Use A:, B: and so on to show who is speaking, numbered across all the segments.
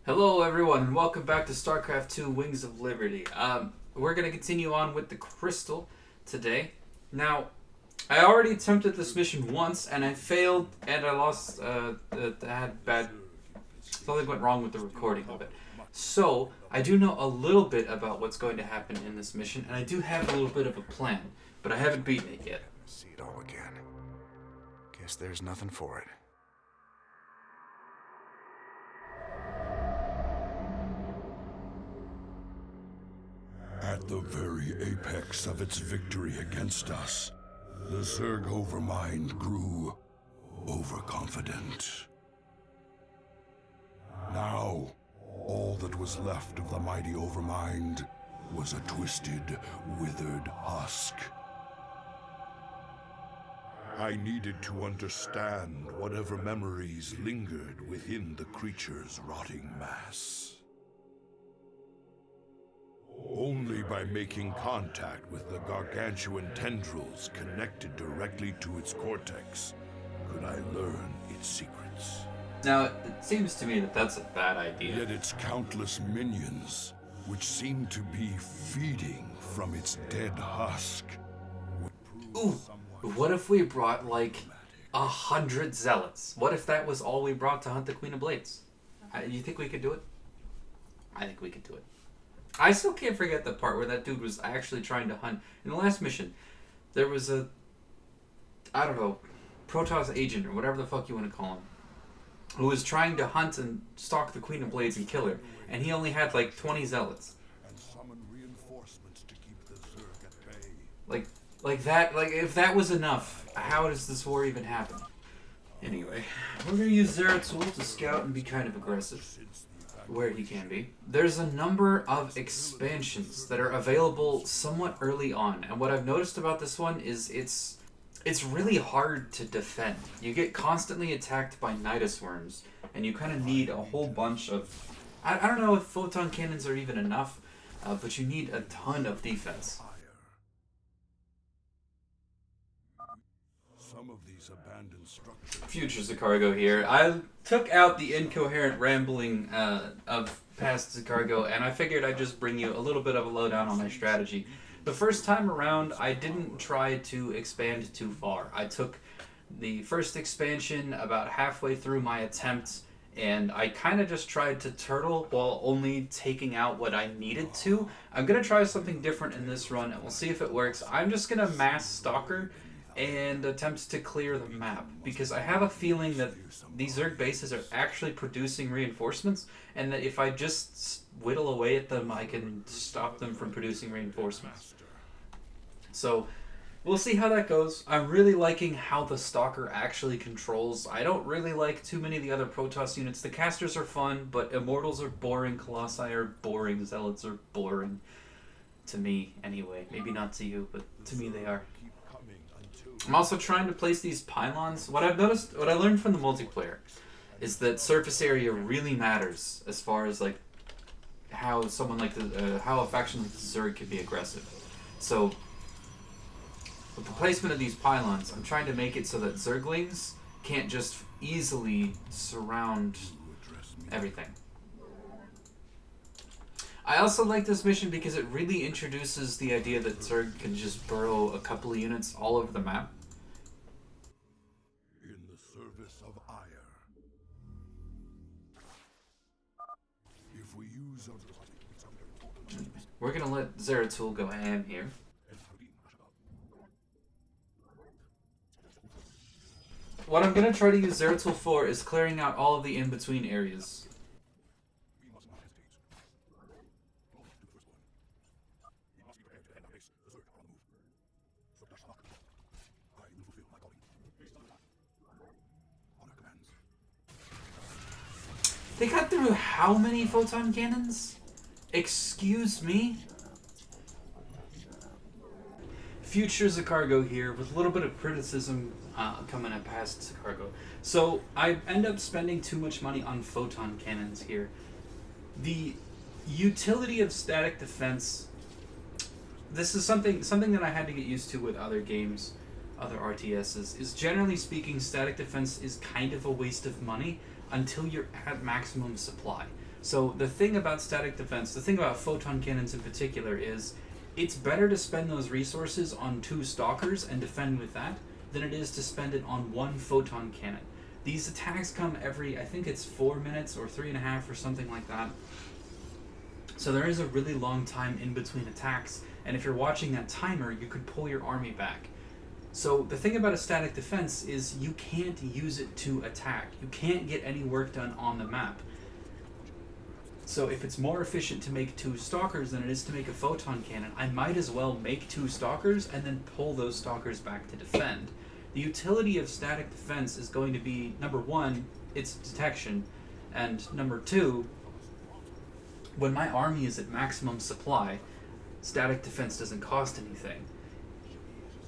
A: Hello everyone and welcome back to Starcraft 2 Wings of Liberty. We're going to continue on with the crystal today. Now, I already attempted this mission once and I failed and I lost, I had bad, something went wrong with the recording of it. So, I do know a little bit about what's going to happen in this mission and I do have a little bit of a plan, but I haven't beaten it yet.
B: See it all again. Guess there's nothing for it.
C: At the very apex of its victory against us, the Zerg Overmind grew overconfident. Now, all that was left of the mighty Overmind was a twisted, withered husk. I needed to understand whatever memories lingered within the creature's rotting mass. Only by making contact with the gargantuan tendrils connected directly to its cortex could I learn its secrets.
A: Now, it seems to me that that's a bad idea.
C: Yet its countless minions, which seemed to be feeding from its dead husk, would prove somewhat.
A: What if we brought like 100 zealots? What if that was all we brought to hunt the Queen of Blades? You think we could do it? I think we could do it. I still can't forget the part where that dude was actually trying to hunt. In the last mission, there was a, I don't know, Protoss agent or whatever the fuck you want to call him, who was trying to hunt and stalk the Queen of Blades and kill her, and he only had like 20 zealots.
C: And summon reinforcements to keep the Zerg at bay.
A: Like that, like if that was enough, how does this war even happen? Anyway, we're gonna use Zaratul to scout and be kind of aggressive where he can be. There's a number of expansions that are available somewhat early on, and what I've noticed about this one is it's really hard to defend. You get constantly attacked by Nidus worms, and you kind of need a whole bunch of... I don't know if photon cannons are even enough, but you need a ton of defense.
C: Some of these abandoned structures.
A: Future Zacargo here. I took out the incoherent rambling of past Zacargo, and I figured I'd just bring you a little bit of a lowdown on my strategy. The first time around, I didn't try to expand too far. I took the first expansion about halfway through my attempt, and I kind of just tried to turtle while only taking out what I needed to. I'm going to try something different in this run, and we'll see if it works. I'm just going to mass Stalker and attempt to clear the map, because I have a feeling that these Zerg bases are actually producing reinforcements, and that if I just whittle away at them, I can stop them from producing reinforcements. So, we'll see how that goes. I'm really liking how the Stalker actually controls. I don't really like too many of the other Protoss units. The casters are fun, but Immortals are boring, Colossi are boring, Zealots are boring. To me, anyway. Maybe not to you, but to me they are. I'm also trying to place these pylons. What I've noticed, what I learned from the multiplayer, is that surface area really matters as far as like how someone like the how a faction like the Zerg can be aggressive. So with the placement of these pylons, I'm trying to make it so that Zerglings can't just easily surround everything. I also like this mission because it really introduces the idea that Zerg can just burrow a couple of units all over the map.
C: In the service of ire. If we use
A: We're gonna let Zaratul go ham here. What I'm gonna try to use Zaratul for is clearing out all of the in-between areas. They got through how many photon cannons? Excuse me? Future Zacargo here with a little bit of criticism coming at past Zacargo. So I end up spending too much money on photon cannons here. The utility of static defense, this is something that I had to get used to with other games, other RTSs, is generally speaking static defense is kind of a waste of money until you're at maximum supply. So the thing about static defense, the thing about photon cannons in particular, is it's better to spend those resources on 2 stalkers and defend with that than it is to spend it on 1 photon cannon. These attacks come every, I think it's 4 minutes or 3.5 or something like that. So there is a really long time in between attacks, and if you're watching that timer, you could pull your army back. So the thing about a static defense is you can't use it to attack. You can't get any work done on the map. So if it's more efficient to make 2 stalkers than it is to make a photon cannon, I might as well make 2 stalkers and then pull those stalkers back to defend. The utility of static defense is going to be, number 1, its detection, and number 2, when my army is at maximum supply, static defense doesn't cost anything.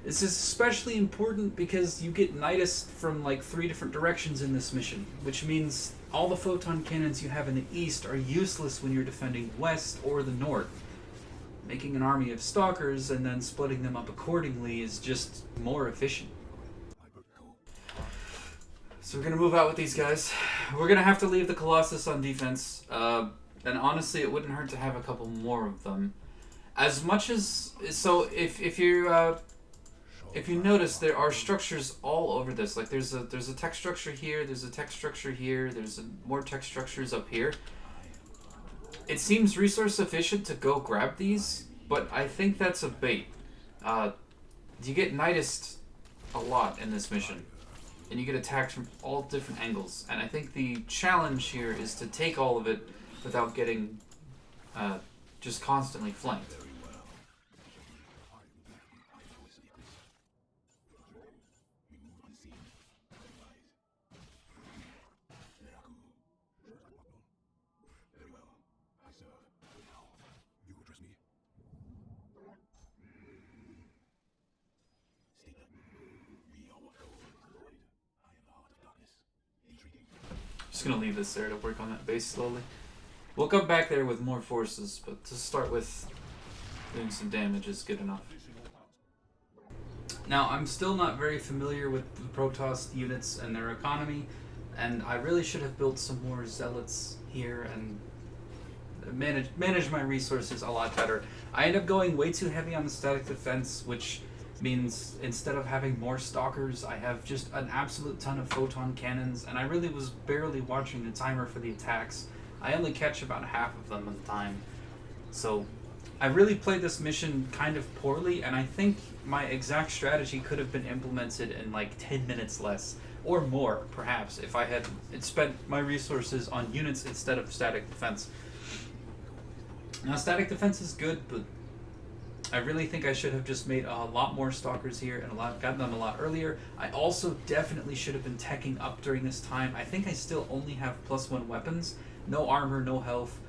A: This is especially important because you get nidus from like 3 different directions in this mission, which means all the photon cannons you have in the east are useless when you're defending west or the north. Making an army of stalkers and then splitting them up accordingly is just more efficient. So we're going to move out with these guys. We're going to have to leave the Colossus on defense, and honestly it wouldn't hurt to have a couple more of them. As much as... So if you notice, there are structures all over this. Like there's a tech structure here, there's a tech structure here, there's more tech structures up here. It seems resource efficient to go grab these, but I think that's a bait. You get nidused a lot in this mission, and you get attacked from all different angles. And I think the challenge here is to take all of it without getting just constantly flanked. Just gonna leave this there to work on that base slowly. We'll come back there with more forces, but to start with, doing some damage is good enough. Now, I'm still not very familiar with the Protoss units and their economy, and I really should have built some more zealots here and manage my resources a lot better. I end up going way too heavy on the static defense, which means instead of having more stalkers, I have just an absolute ton of photon cannons, and I really was barely watching the timer for the attacks. I only catch about half of them at the time. So I really played this mission kind of poorly, and I think my exact strategy could have been implemented in like 10 minutes less, or more perhaps, if I had spent my resources on units instead of static defense. Now static defense is good, but I really think I should have just made a lot more stalkers here and gotten them a lot earlier. I also definitely should have been teching up during this time. I think I still only have +1 weapons, no armor, no health,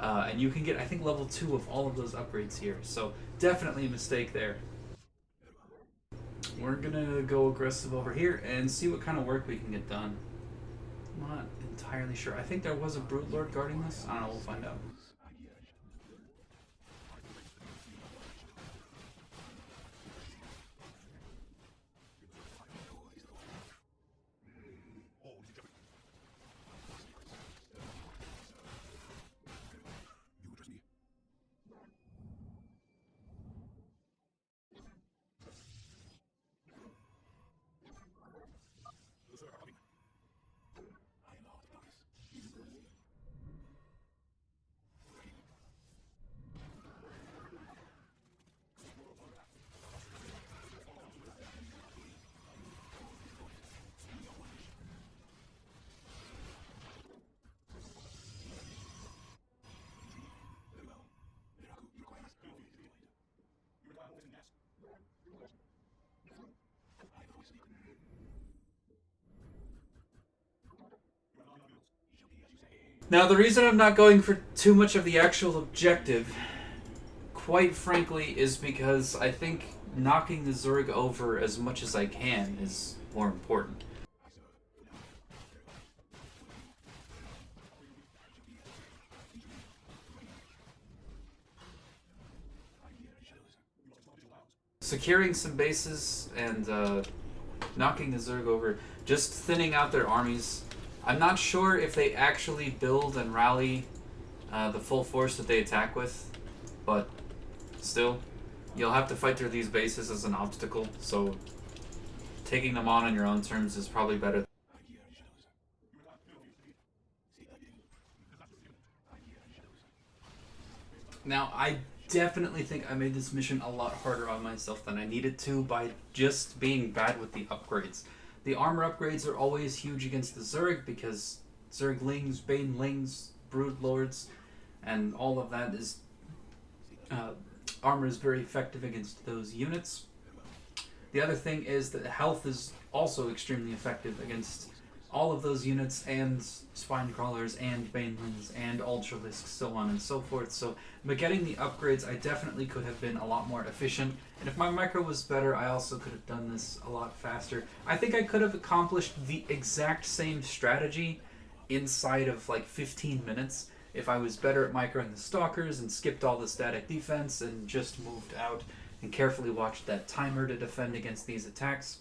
A: and you can get, I think, level 2 of all of those upgrades here. So definitely a mistake there. We're gonna go aggressive over here and see what kind of work we can get done. I'm not entirely sure. I think there was a Brood Lord guarding this. I don't know, we'll find out. Now, the reason I'm not going for too much of the actual objective, quite frankly, is because I think knocking the Zerg over as much as I can is more important. Securing some bases and knocking the Zerg over, just thinning out their armies. I'm not sure if they actually build and rally the full force that they attack with, but still, you'll have to fight through these bases as an obstacle, so taking them on your own terms is probably better. Now, I definitely think I made this mission a lot harder on myself than I needed to by just being bad with the upgrades. The armor upgrades are always huge against the Zerg because Zerglings, Banelings, Broodlords, and all of that is... armor is very effective against those units. The other thing is that health is also extremely effective against all of those units and spine crawlers and banelings and ultralisks, so on and so forth. So by getting the upgrades, I definitely could have been a lot more efficient. And if my micro was better, I also could have done this a lot faster. I think I could have accomplished the exact same strategy inside of like 15 minutes if I was better at microing the stalkers and skipped all the static defense and just moved out and carefully watched that timer to defend against these attacks.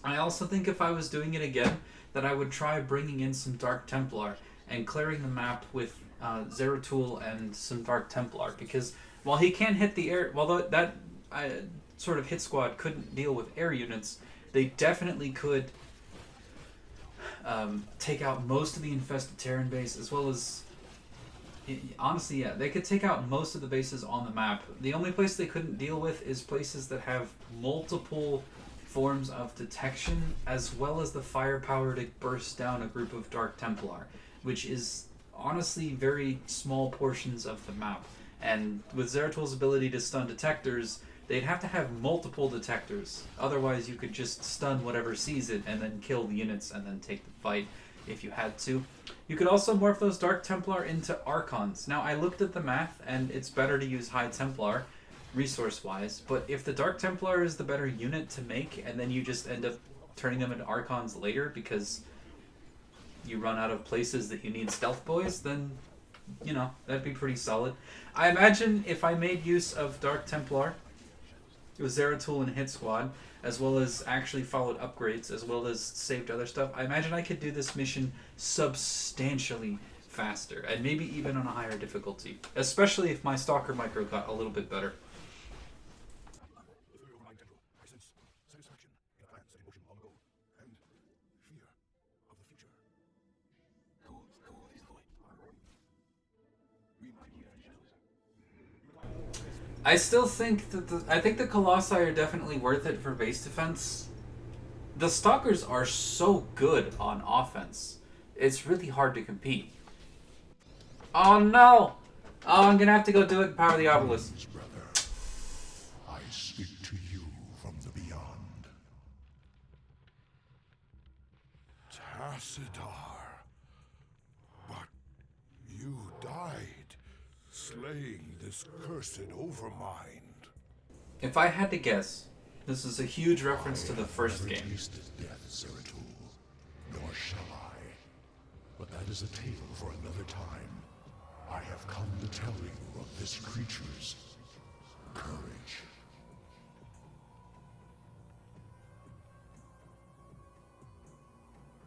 A: I also think if I was doing it again, that I would try bringing in some Dark Templar and clearing the map with Zaratul and some Dark Templar, because while he can hit the air, while that sort of hit squad couldn't deal with air units, they definitely could take out most of the infested Terran base, as well as... Honestly, yeah, they could take out most of the bases on the map. The only place they couldn't deal with is places that have multiple forms of detection, as well as the firepower to burst down a group of Dark Templar, which is honestly very small portions of the map. And with Zaratul's ability to stun detectors, they'd have to have multiple detectors. Otherwise, you could just stun whatever sees it and then kill the units and then take the fight if you had to. You could also morph those Dark Templar into Archons. Now, I looked at the math, and it's better to use High Templar, resource-wise, but if the Dark Templar is the better unit to make, and then you just end up turning them into Archons later because you run out of places that you need Stealth Boys, then, you know, that'd be pretty solid. I imagine if I made use of Dark Templar with Zaratul and Hit Squad, as well as actually followed upgrades, as well as saved other stuff, I imagine I could do this mission substantially faster, and maybe even on a higher difficulty, especially if my Stalker micro got a little bit better. I still think that I think the Colossi are definitely worth it for base defense. The Stalkers are so good on offense. It's really hard to compete. Oh no! Oh, I'm gonna have to go do it and power the Obelisks.
C: Brother, I speak to you from the beyond. Tassadar, but you died, slaying this cursed overmind.
A: If I had to guess, this is a huge reference to the first game.
C: Tasted death, Zaratul, nor shall I. But that is a tale for another time. I have come to tell you of this creature's courage.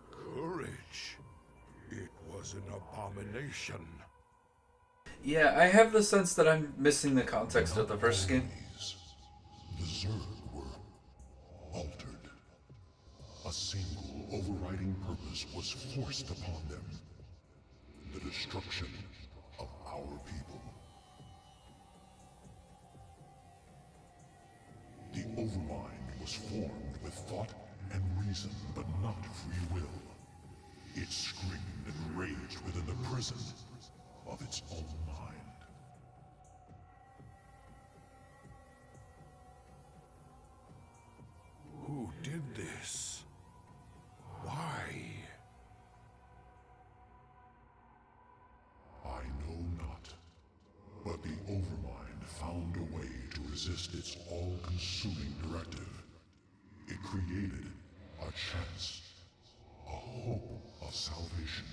C: Courage? It was an abomination.
A: Yeah, I have the sense that I'm missing the context of the first game.
C: The Zerg were altered. A single overriding purpose was forced upon them. The destruction of our people. The Overmind was formed with thought and reason, but not free will. It screamed and raged within the prison of its own mind. Who did this? Why? I know not, but the Overmind found a way to resist its all-consuming directive. It created a chance, a hope of salvation.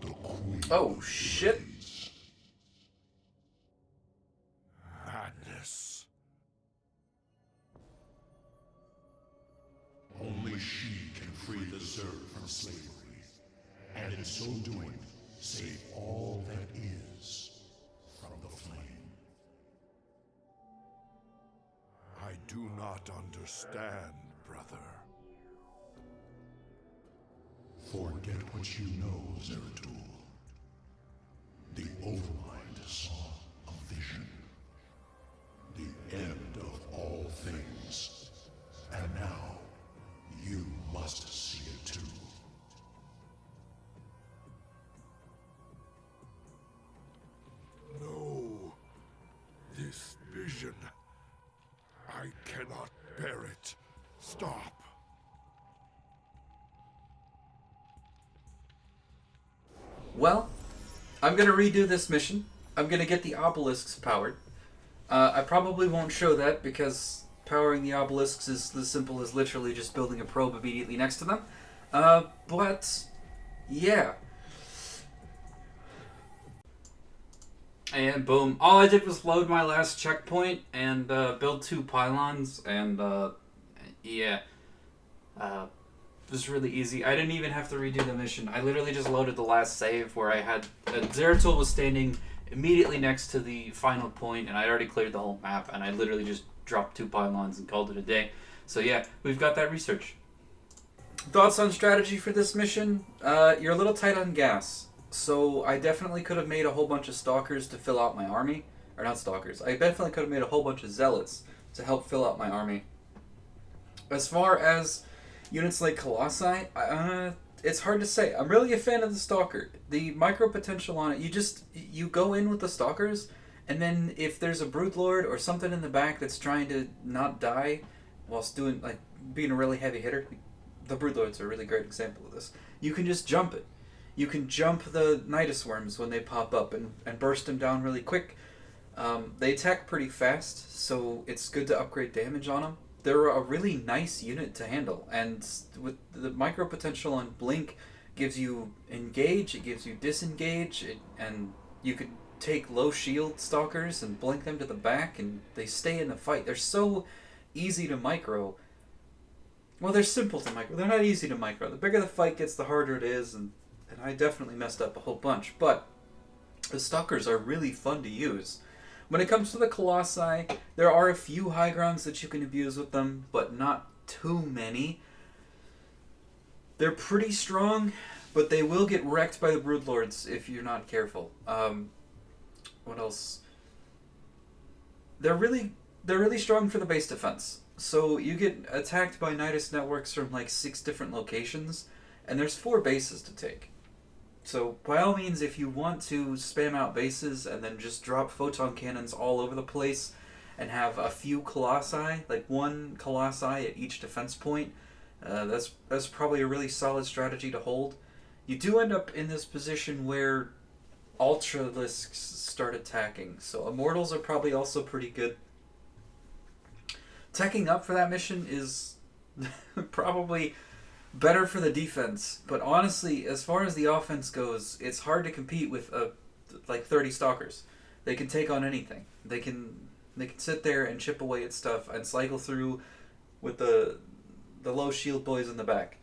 C: The Queen.
A: Oh shit!
C: Madness. Only she can free the Zerg from slavery, and in so doing, save all that is from the flame.
D: I do not understand, brother.
C: Forget what you know, Zaratul. The Overmind saw a vision. The end of all things. And now, you must see it too.
D: No. This vision. I cannot bear it. Stop.
A: Well, I'm going to redo this mission. I'm going to get the Obelisks powered. I probably won't show that because powering the Obelisks is as simple as literally just building a probe immediately next to them. But, yeah. And boom. All I did was load my last checkpoint and build 2 pylons. And, yeah. It was really easy. I didn't even have to redo the mission. I literally just loaded the last save where I had... Zaratul was standing immediately next to the final point, and I'd already cleared the whole map, and I literally just dropped 2 pylons and called it a day. So yeah, we've got that research. Thoughts on strategy for this mission? You're a little tight on gas. So I definitely could have made a whole bunch of stalkers to fill out my army. Or not stalkers. I definitely could have made a whole bunch of zealots to help fill out my army. As far as units like Colossi, it's hard to say. I'm really a fan of the Stalker. The micro potential on it, you go in with the Stalkers, and then if there's a Broodlord or something in the back that's trying to not die whilst being a really heavy hitter, the Broodlords are a really great example of this. You can just jump it. You can jump the Nidus Worms when they pop up and burst them down really quick. They attack pretty fast, so it's good to upgrade damage on them. They're a really nice unit to handle, and with the micro potential on Blink gives you engage, it gives you disengage, and you could take low shield stalkers and blink them to the back, and they stay in the fight. They're so easy to micro. Well, they're simple to micro. They're not easy to micro. The bigger the fight gets, the harder it is, and I definitely messed up a whole bunch. But the stalkers are really fun to use. When it comes to the Colossi, there are a few high grounds that you can abuse with them, but not too many. They're pretty strong, but they will get wrecked by the Broodlords if you're not careful. What else? They're really strong for the base defense. So you get attacked by Nidus networks from like 6 different locations, and there's 4 bases to take. So, by all means, if you want to spam out bases and then just drop photon cannons all over the place and have a few Colossi, like 1 Colossi at each defense point, that's probably a really solid strategy to hold. You do end up in this position where Ultralisks start attacking, so Immortals are probably also pretty good. Teching up for that mission is probably better for the defense, but honestly, as far as the offense goes, it's hard to compete with like 30 stalkers. They can take on anything. They can sit there and chip away at stuff and cycle through with the low shield boys in the back.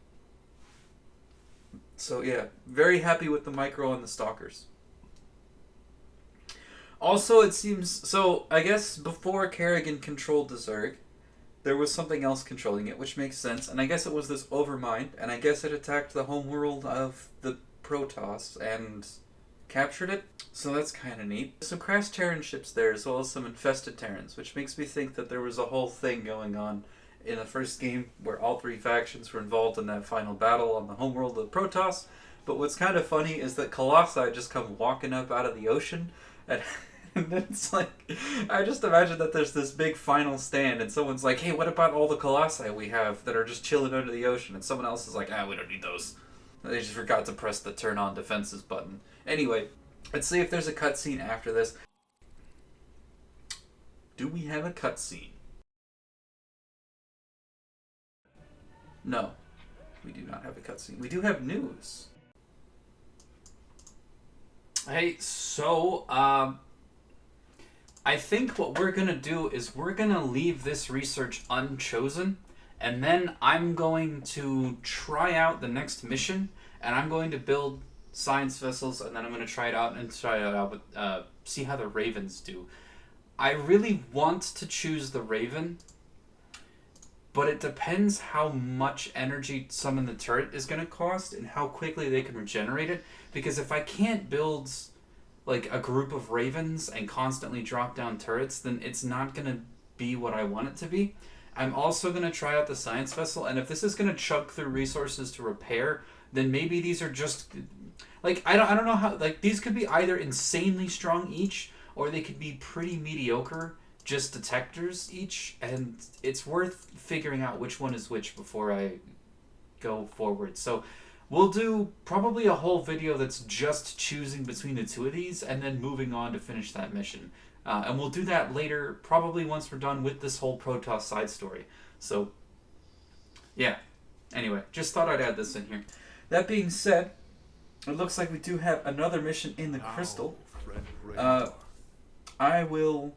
A: So yeah, very happy with the micro on the stalkers. Also, it seems so. I guess before Kerrigan controlled the Zerg, there was something else controlling it, which makes sense, and I guess it was this Overmind, and I guess it attacked the homeworld of the Protoss and captured it, so that's kind of neat. Some crashed Terran ships there, as well as some infested Terrans, which makes me think that there was a whole thing going on in the first game where all 3 factions were involved in that final battle on the homeworld of the Protoss, but what's kind of funny is that Colossi just come walking up out of the ocean, and it's like, I just imagine that there's this big final stand and someone's like, hey, what about all the Colossi we have that are just chilling under the ocean? And someone else is like, we don't need those. They just forgot to press the turn on defenses button. Anyway, let's see if there's a cutscene after this. Do we have a cutscene? No, we do not have a cutscene. We do have news. Hey, so, I think what we're going to do is we're going to leave this research unchosen, And then I'm going to try out the next mission, and I'm going to build science vessels, and then I'm going to try it out with see how the Ravens do. I really want to choose the Raven, but it depends how much energy summon the turret is going to cost and how quickly they can regenerate it. Because if I can't build like a group of Ravens and constantly drop down turrets, then it's not going to be what I want it to be. I'm also going to try out the science vessel, and if this is going to chug through resources to repair, then maybe these are just like I don't know how, like these could be either insanely strong each, or they could be pretty mediocre, just detectors each, and it's worth figuring out which one is which before I go forward. So we'll do probably a whole video that's just choosing between the two of these and then moving on to finish that mission. And we'll do that later, probably once we're done with this whole Protoss side story. So, yeah. Anyway, just thought I'd add this in here. That being said, it looks like we do have another mission in the crystal. I will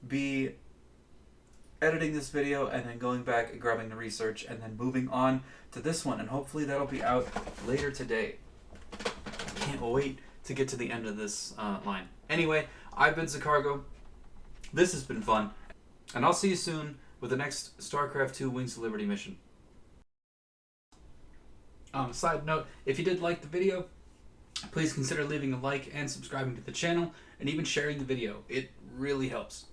A: be editing this video and then going back and grabbing the research and then moving on to this one, and hopefully that'll be out later today. Can't wait to get to the end of this line. Anyway, I've been Zacargo. This has been fun, and I'll see you soon with the next StarCraft 2 Wings of Liberty mission. Side note, if you did like the video, please consider leaving a like and subscribing to the channel, and even sharing the video. It really helps.